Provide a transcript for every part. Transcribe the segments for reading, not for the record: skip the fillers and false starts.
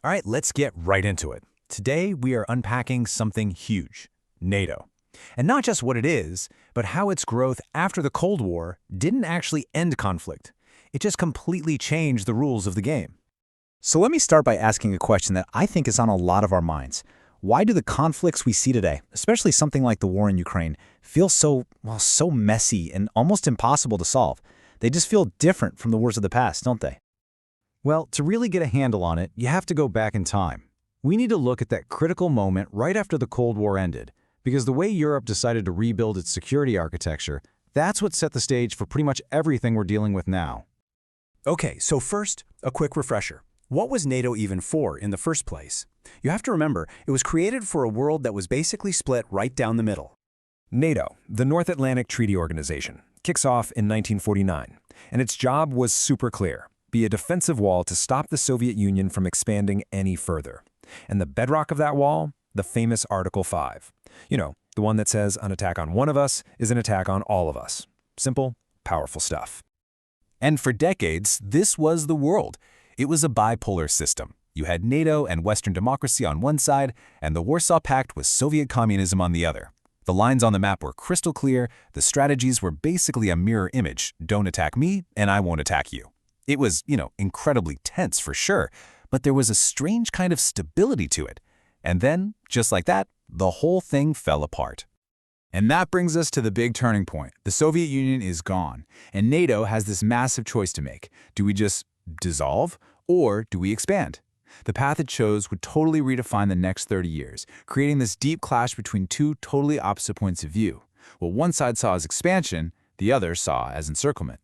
All right, let's get right into it. Today, we are unpacking something huge, NATO. And not just what it is, but how its growth after the Cold War didn't actually end conflict. It just completely changed the rules of the game. So let me start by asking a question that I think is on a lot of our minds. Why do the conflicts we see today, especially something like the war in Ukraine, feel so messy and almost impossible to solve? They just feel different from the wars of the past, don't they? Well, to really get a handle on it, you have to go back in time. We need to look at that critical moment right after the Cold War ended, because the way Europe decided to rebuild its security architecture, that's what set the stage for pretty much everything we're dealing with now. Okay, so first, a quick refresher. What was NATO even for in the first place? You have to remember, it was created for a world that was basically split right down the middle. NATO, the North Atlantic Treaty Organization, kicks off in 1949, and its job was super clear: be a defensive wall to stop the Soviet Union from expanding any further. And the bedrock of that wall? The famous Article 5. You know, the one that says an attack on one of us is an attack on all of us. Simple, powerful stuff. And for decades, this was the world. It was a bipolar system. You had NATO and Western democracy on one side, and the Warsaw Pact was Soviet communism on the other. The lines on the map were crystal clear, the strategies were basically a mirror image: don't attack me, and I won't attack you. It was, incredibly tense for sure, but there was a strange kind of stability to it. And then, just like that, the whole thing fell apart. And that brings us to the big turning point. The Soviet Union is gone, and NATO has this massive choice to make. Do we just dissolve, or do we expand? The path it chose would totally redefine the next 30 years, creating this deep clash between two totally opposite points of view. What one side saw as expansion, the other saw as encirclement.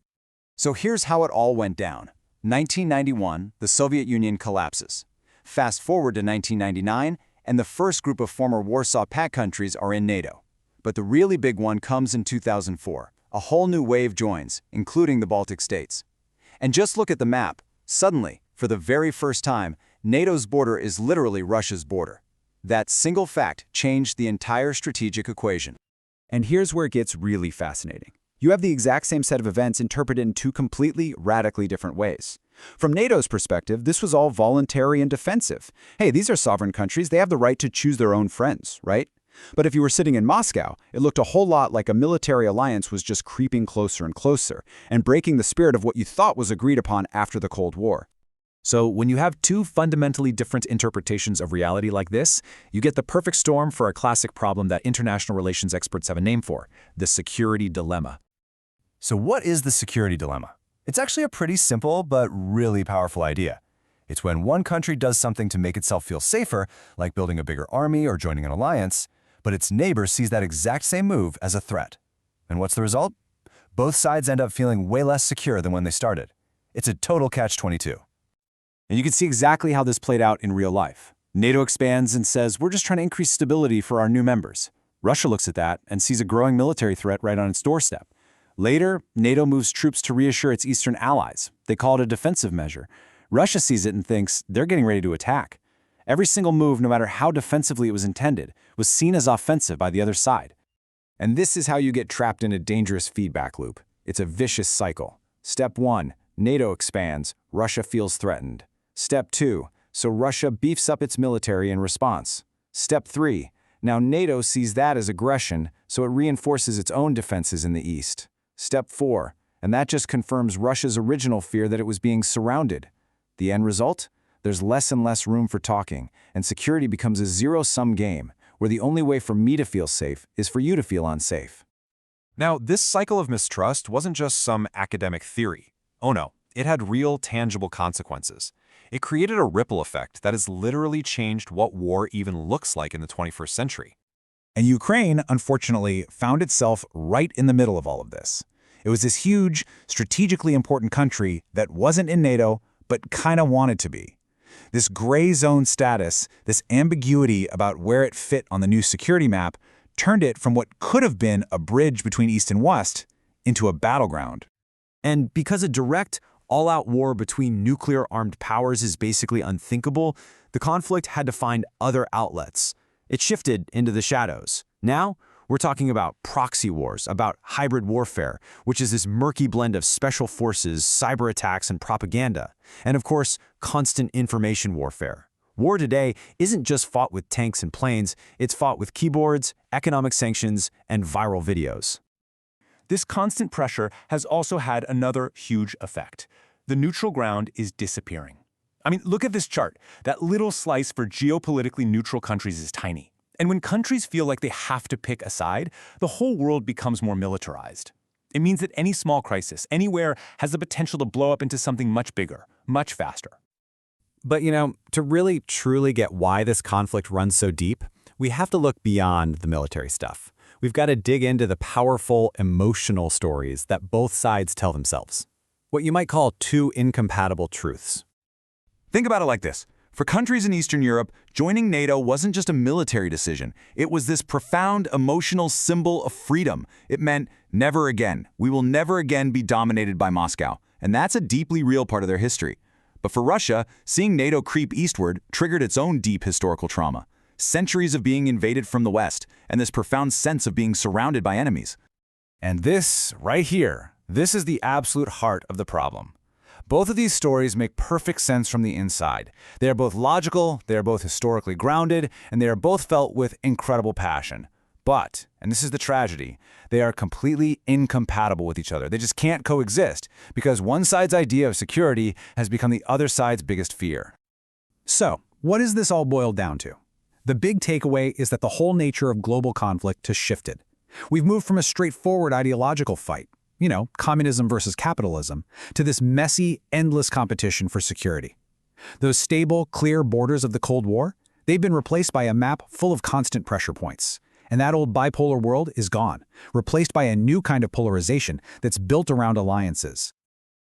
So here's how it all went down. 1991, the Soviet Union collapses. Fast forward to 1999, and the first group of former Warsaw Pact countries are in NATO. But the really big one comes in 2004. A whole new wave joins, including the Baltic states. And just look at the map. Suddenly, for the very first time, NATO's border is literally Russia's border. That single fact changed the entire strategic equation. And here's where it gets really fascinating. You have the exact same set of events interpreted in two completely, radically different ways. From NATO's perspective, this was all voluntary and defensive. Hey, these are sovereign countries, they have the right to choose their own friends, right? But if you were sitting in Moscow, it looked a whole lot like a military alliance was just creeping closer and closer, and breaking the spirit of what you thought was agreed upon after the Cold War. So when you have two fundamentally different interpretations of reality like this, you get the perfect storm for a classic problem that international relations experts have a name for: the security dilemma. So what is the security dilemma? It's actually a pretty simple but really powerful idea. It's when one country does something to make itself feel safer, like building a bigger army or joining an alliance, but its neighbor sees that exact same move as a threat. And what's the result? Both sides end up feeling way less secure than when they started. It's a total catch-22. And you can see exactly how this played out in real life. NATO expands and says, we're just trying to increase stability for our new members. Russia looks at that and sees a growing military threat right on its doorstep. Later, NATO moves troops to reassure its eastern allies. They call it a defensive measure. Russia sees it and thinks they're getting ready to attack. Every single move, no matter how defensively it was intended, was seen as offensive by the other side. And this is how you get trapped in a dangerous feedback loop. It's a vicious cycle. Step 1, NATO expands, Russia feels threatened. Step 2, so Russia beefs up its military in response. Step 3, now NATO sees that as aggression, so it reinforces its own defenses in the east. Step 4, and that just confirms Russia's original fear that it was being surrounded. The end result? There's less and less room for talking, and security becomes a zero-sum game, where the only way for me to feel safe is for you to feel unsafe. Now, this cycle of mistrust wasn't just some academic theory. Oh no, it had real, tangible consequences. It created a ripple effect that has literally changed what war even looks like in the 21st century. And Ukraine, unfortunately, found itself right in the middle of all of this. It was this huge, strategically important country that wasn't in NATO, but kind of wanted to be. This gray zone status, this ambiguity about where it fit on the new security map, turned it from what could have been a bridge between East and West into a battleground. And because a direct, all-out war between nuclear-armed powers is basically unthinkable, the conflict had to find other outlets. It shifted into the shadows. Now, we're talking about proxy wars, about hybrid warfare, which is this murky blend of special forces, cyber attacks, and propaganda. And of course, constant information warfare. War today isn't just fought with tanks and planes, it's fought with keyboards, economic sanctions, and viral videos. This constant pressure has also had another huge effect. The neutral ground is disappearing. I mean, look at this chart. That little slice for geopolitically neutral countries is tiny. And when countries feel like they have to pick a side, the whole world becomes more militarized. It means that any small crisis, anywhere, has the potential to blow up into something much bigger, much faster. But, to really truly get why this conflict runs so deep, we have to look beyond the military stuff. We've got to dig into the powerful, emotional stories that both sides tell themselves. What you might call two incompatible truths. Think about it like this. For countries in Eastern Europe, joining NATO wasn't just a military decision. It was this profound emotional symbol of freedom. It meant never again. We will never again be dominated by Moscow. And that's a deeply real part of their history. But for Russia, seeing NATO creep eastward triggered its own deep historical trauma. Centuries of being invaded from the West, and this profound sense of being surrounded by enemies. And this, right here, this is the absolute heart of the problem. Both of these stories make perfect sense from the inside. They are both logical, they are both historically grounded, and they are both felt with incredible passion. But, and this is the tragedy, they are completely incompatible with each other. They just can't coexist, because one side's idea of security has become the other side's biggest fear. So, what does this all boil down to? The big takeaway is that the whole nature of global conflict has shifted. We've moved from a straightforward ideological fight, communism versus capitalism, to this messy, endless competition for security. Those stable, clear borders of the Cold War, they've been replaced by a map full of constant pressure points. And that old bipolar world is gone, replaced by a new kind of polarization that's built around alliances.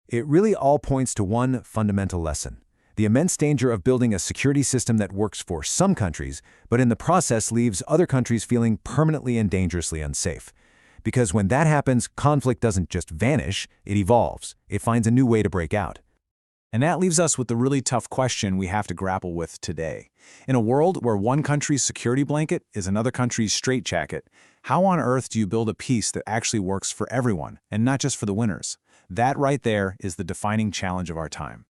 It really all points to one fundamental lesson: the immense danger of building a security system that works for some countries, but in the process leaves other countries feeling permanently and dangerously unsafe. Because when that happens, conflict doesn't just vanish, it evolves. It finds a new way to break out. And that leaves us with the really tough question we have to grapple with today. In a world where one country's security blanket is another country's straitjacket, how on earth do you build a peace that actually works for everyone, and not just for the winners? That right there is the defining challenge of our time.